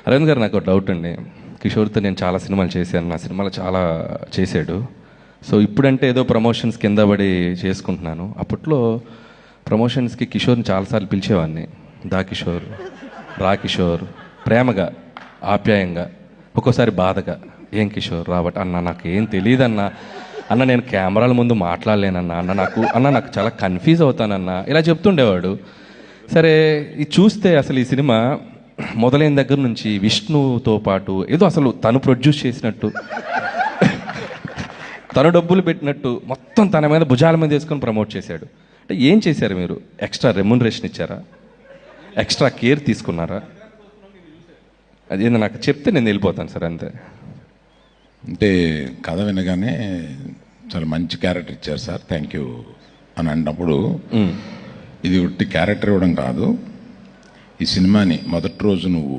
అరవింద్ గారు, నాకు డౌట్ అండి. కిషోర్తో నేను చాలా సినిమాలు చేశాను, నా సినిమాలు చాలా చేశాడు. సో ఇప్పుడంటే ఏదో ప్రమోషన్స్ కింద పడి చేసుకుంటున్నాను. అప్పట్లో ప్రమోషన్స్కి కిషోర్ని చాలాసార్లు పిలిచేవాడిని. దా కిషోర్, రా కిషోర్, ప్రేమగా, ఆప్యాయంగా, ఒక్కోసారి బాధగా, ఏం కిషోర్ రాబట్ అన్న, నాకు ఏం తెలియదన్నా, అన్న నేను కెమెరాల ముందు మాట్లాడలేనన్నా, అన్న నాకు చాలా కన్ఫ్యూజ్ అవుతానన్నా, ఇలా చెప్తుండేవాడు. సరే, ఇది చూస్తే అసలు ఈ సినిమా మొదలైన దగ్గర నుంచి విష్ణుతో పాటు ఏదో అసలు తను ప్రొడ్యూస్ చేసినట్టు, తను డబ్బులు పెట్టినట్టు మొత్తం తన మీద భుజాల మీద వేసుకొని ప్రమోట్ చేశాడు. అంటే ఏం చేశారు మీరు? ఎక్స్ట్రా రెమ్యునరేషన్ ఇచ్చారా? ఎక్స్ట్రా కేర్ తీసుకున్నారా? అదేందో నాకు చెప్తే నేను వెళ్ళిపోతాను సార్, అంతే. అంటే కథ వినగానే చాలా మంచి క్యారెక్టర్ ఇచ్చారు సార్, థ్యాంక్ యూ అని అన్నప్పుడు ఇది ఉట్టి క్యారెక్టర్ ఇవ్వడం కాదు, ఈ సినిమాని మొదటి రోజు నువ్వు